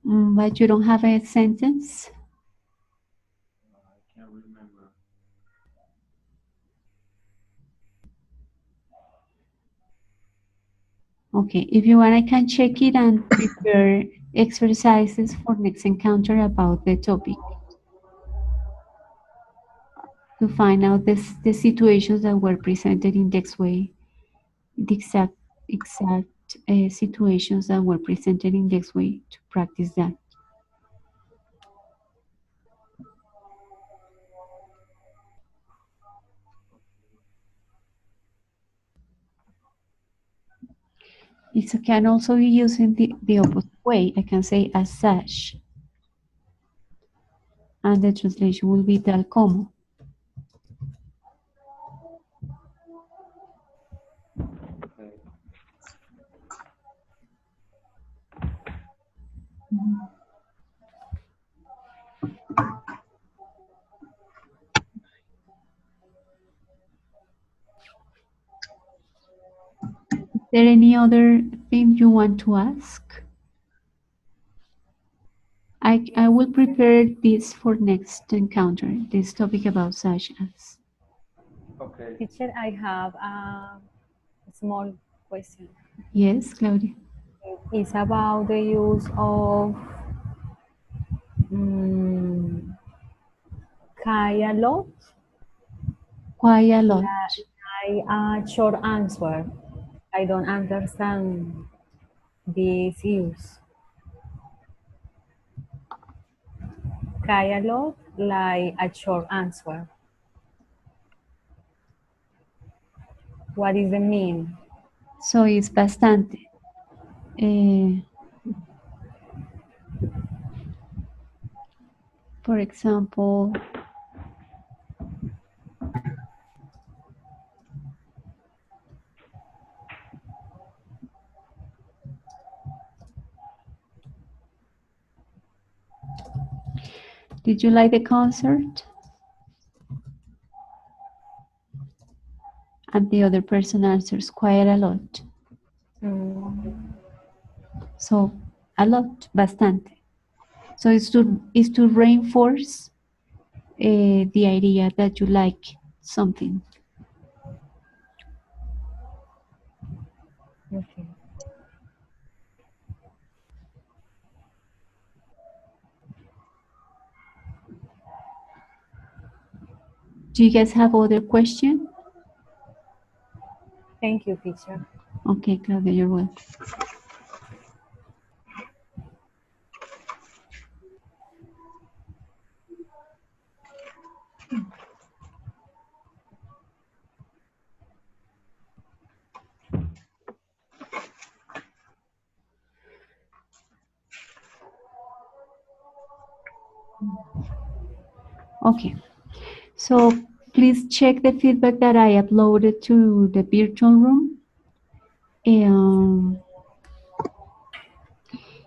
[SPEAKER 1] but you don't have a sentence?
[SPEAKER 5] I can't remember.
[SPEAKER 1] Okay, if you want, I can check it and prepare exercises for next encounter about the topic to find out the situations that were presented in this way, the exact situations that were presented in this way to practice that. It can also be used in the opposite way. I can say as such. And the translation will be tal como.
[SPEAKER 5] Okay.
[SPEAKER 1] Is there any other thing you want to ask? I will prepare this for next encounter, this topic about such as.
[SPEAKER 2] Okay. Teacher, I have a small question.
[SPEAKER 1] Yes, Claudia.
[SPEAKER 2] It's about the use of quite a lot.
[SPEAKER 1] Quite a lot.
[SPEAKER 2] Like a short answer. I don't understand this use. Quite a lot, like a short answer. What is the mean?
[SPEAKER 1] So it's bastante. For example, did you like the concert? And the other person answers quite a lot. So a lot, bastante. So it's to reinforce the idea that you like something.
[SPEAKER 2] Okay.
[SPEAKER 1] Do you guys have other question?
[SPEAKER 2] Thank you, teacher.
[SPEAKER 1] Okay, Claudia, you're welcome. Okay, so please check the feedback that I uploaded to the virtual room.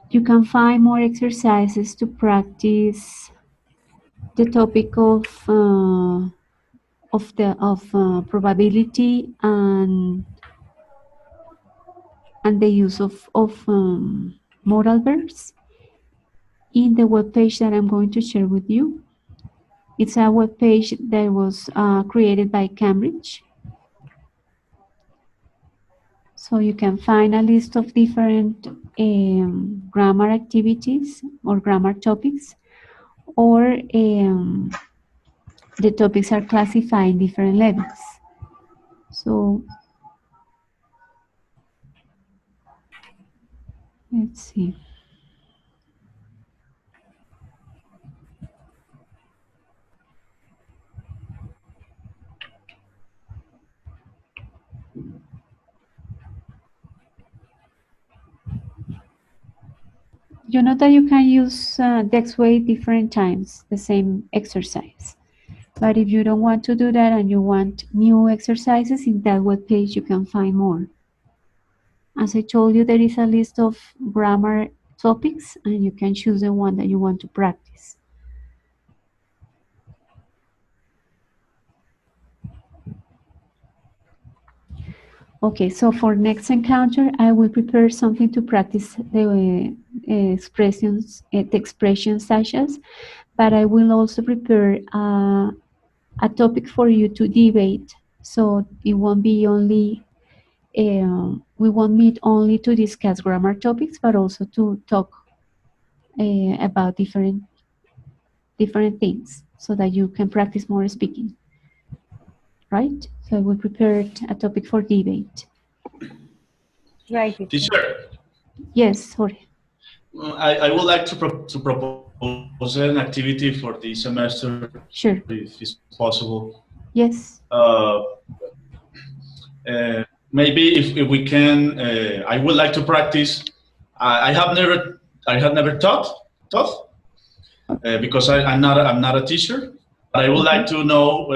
[SPEAKER 1] You can find more exercises to practice the topic of probability and the use of modal verbs in the web page that I'm going to share with you. It's a web page that was created by Cambridge. So you can find a list of different grammar activities or grammar topics, or the topics are classified in different levels. So let's see. You know that you can use Dexway different times, the same exercise. But if you don't want to do that and you want new exercises, in that web page you can find more. As I told you, there is a list of grammar topics and you can choose the one that you want to practice. Okay, so for next encounter, I will prepare something to practice the expressions, the expressions such as, but I will also prepare a topic for you to debate. So it won't be only, we won't meet only to discuss grammar topics, but also to talk about different things so that you can practice more speaking. Right? So I will prepare a topic for debate.
[SPEAKER 2] Right,
[SPEAKER 6] Teacher.
[SPEAKER 1] Yes, sorry.
[SPEAKER 6] I would like to propose an activity for this semester.
[SPEAKER 1] Sure.
[SPEAKER 6] If it's possible.
[SPEAKER 1] Yes.
[SPEAKER 6] Maybe if we can, I would like to practice. I have never taught because I'm not a teacher. But I would like to know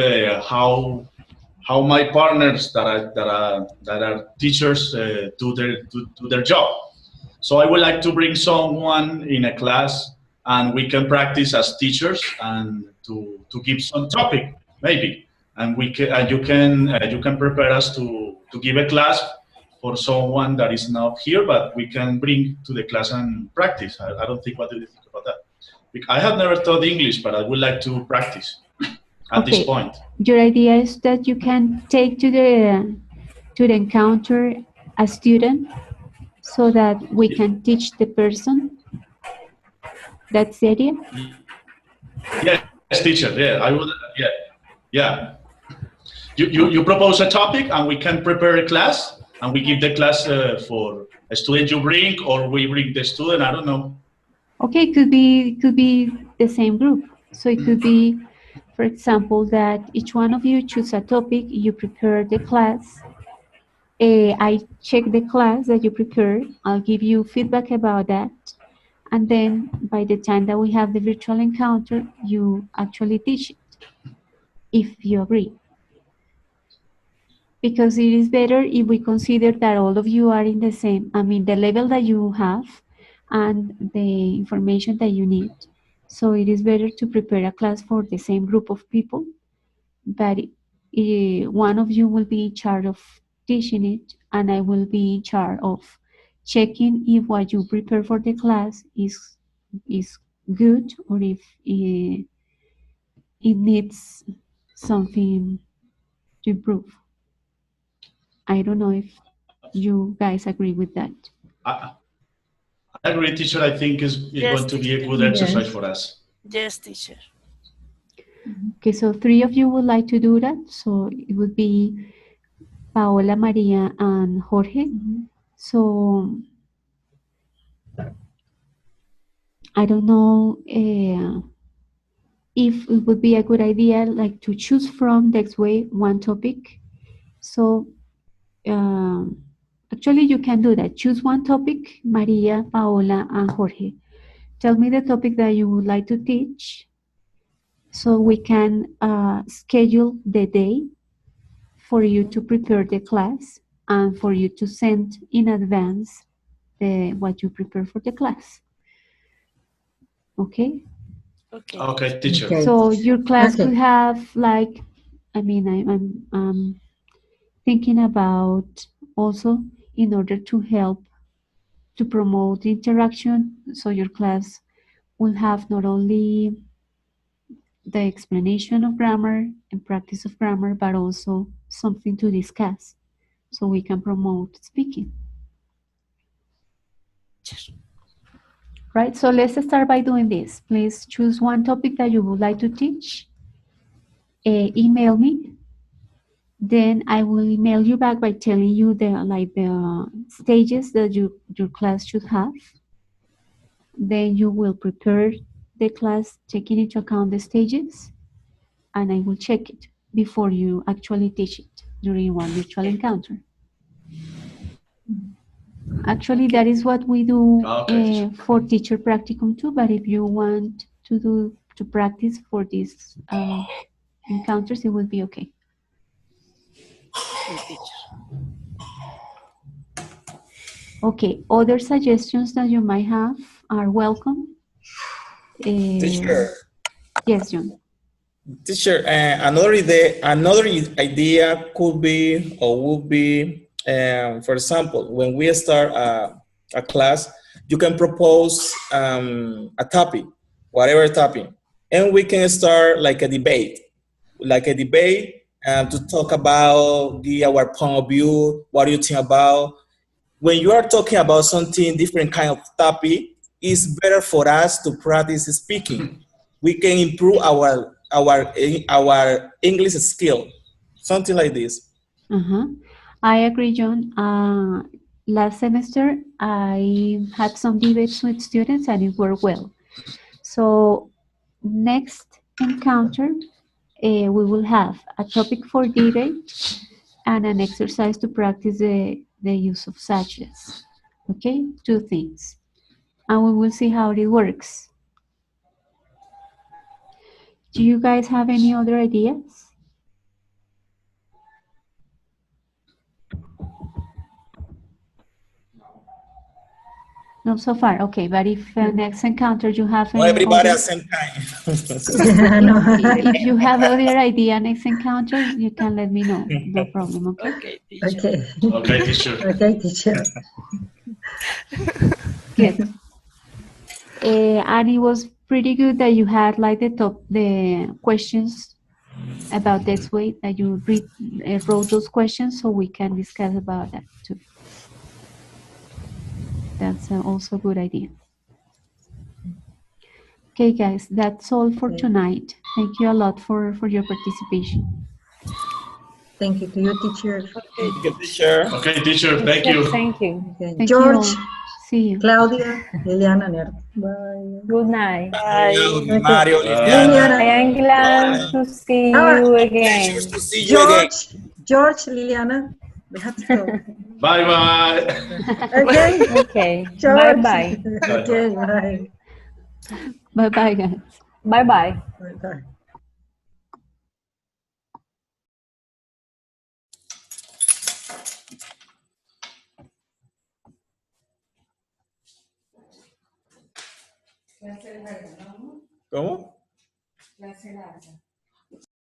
[SPEAKER 6] how my partners that are teachers do their job. So I would like to bring someone in a class, and we can practice as teachers and to give some topic maybe, and you can prepare us to give a class for someone that is not here, but we can bring to the class and practice. I don't think, what do you think about that? I have never taught English, but I would like to practice at this point.
[SPEAKER 1] Your idea is that you can take to the encounter a student so that we can teach the person. That's the idea?
[SPEAKER 6] Yes, teacher. Yeah, I would. Yeah. You propose a topic, and we can prepare a class, and we give the class for a student you bring, or we bring the student. I don't know.
[SPEAKER 1] Okay, it could be the same group. So it could be, for example, that each one of you choose a topic, you prepare the class. I check the class that you prepared. I'll give you feedback about that. And then by the time that we have the virtual encounter, you actually teach it, if you agree. Because it is better if we consider that all of you are in the same, the level that you have and the information that you need. So it is better to prepare a class for the same group of people, but one of you will be in charge of teaching it, and I will be in charge of checking if what you prepare for the class is good, or if it needs something to improve. I don't know if you guys agree with that.
[SPEAKER 6] I agree, teacher. I think it's going to be a good exercise for us.
[SPEAKER 4] Yes, teacher.
[SPEAKER 1] Okay, so 3 of you would like to do that. So it would be Paola, Maria, and Jorge. So I don't know if it would be a good idea, like to choose from next way one topic. So actually, you can do that. Choose one topic, Maria, Paola, and Jorge. Tell me the topic that you would like to teach, so we can schedule the day for you to prepare the class and for you to send in advance what you prepare for the class. Okay?
[SPEAKER 4] Okay.
[SPEAKER 6] Okay, teacher.
[SPEAKER 7] Okay.
[SPEAKER 1] So your class
[SPEAKER 7] Okay.
[SPEAKER 1] could have like, I mean, I'm thinking about also in order to help to promote interaction. So your class will have not only the explanation of grammar and practice of grammar, but also something to discuss so we can promote speaking. Right, so let's start by doing this. Please choose one topic that you would like to teach. Email me. Then I will email you back by telling you the stages that your class should have. Then you will prepare the class taking into account the stages, and I will check it before you actually teach it during one virtual encounter. Actually, that is what we do for teacher practicum too, but if you want to practice for these encounters, it will be okay.
[SPEAKER 4] Okay, teacher.
[SPEAKER 1] Okay, other suggestions that you might have are welcome.
[SPEAKER 3] Teacher,
[SPEAKER 1] Yes, John.
[SPEAKER 3] teacher, another idea could be or would be, for example, when we start a class, you can propose a topic, whatever topic, and we can start like a debate, to talk about, give our point of view. What do you think about? When you are talking about something different kind of topic, it's better for us to practice speaking. We can improve our English skill, something like this.
[SPEAKER 1] I agree, John. Last semester, I had some debates with students and it worked well. So next encounter, we will have a topic for debate and an exercise to practice the use of suches. Okay, 2 things. And we will see how it works. Do you guys have any other ideas? No, so far. Okay, but if next encounter you have
[SPEAKER 3] Not
[SPEAKER 1] any
[SPEAKER 3] everybody
[SPEAKER 1] other,
[SPEAKER 3] at the same time.
[SPEAKER 7] No.
[SPEAKER 1] if you have other idea next encounter, you can let me know. No problem. Okay.
[SPEAKER 4] Okay, teacher.
[SPEAKER 7] Okay.
[SPEAKER 6] Okay, teacher.
[SPEAKER 7] Okay, teacher.
[SPEAKER 1] Good. And it was pretty good that you had like the questions about this way that you wrote those questions, so we can discuss about that too. That's also a good idea. Okay, guys, that's all for tonight. Thank you a lot for your participation.
[SPEAKER 7] Thank you to you, teacher.
[SPEAKER 3] Thank you, teacher.
[SPEAKER 6] Okay, teacher. Thank you.
[SPEAKER 2] Thank you.
[SPEAKER 7] Okay.
[SPEAKER 1] Thank
[SPEAKER 7] George,
[SPEAKER 1] you all. See you.
[SPEAKER 7] Claudia, Liliana, Nerd. Bye.
[SPEAKER 2] Good night.
[SPEAKER 4] Bye.
[SPEAKER 3] Mario,
[SPEAKER 7] Okay.
[SPEAKER 3] Liliana.
[SPEAKER 2] I am glad to see you again.
[SPEAKER 3] Pleasure to see you again.
[SPEAKER 7] George, Liliana, we have to go.
[SPEAKER 6] Bye bye.
[SPEAKER 7] Okay,
[SPEAKER 2] Okay.
[SPEAKER 7] George.
[SPEAKER 2] Bye-bye.
[SPEAKER 7] Okay, bye.
[SPEAKER 1] Bye-bye, guys.
[SPEAKER 2] Bye-bye.
[SPEAKER 7] Bye-bye.
[SPEAKER 3] ¿Cómo?
[SPEAKER 1] Clase larga.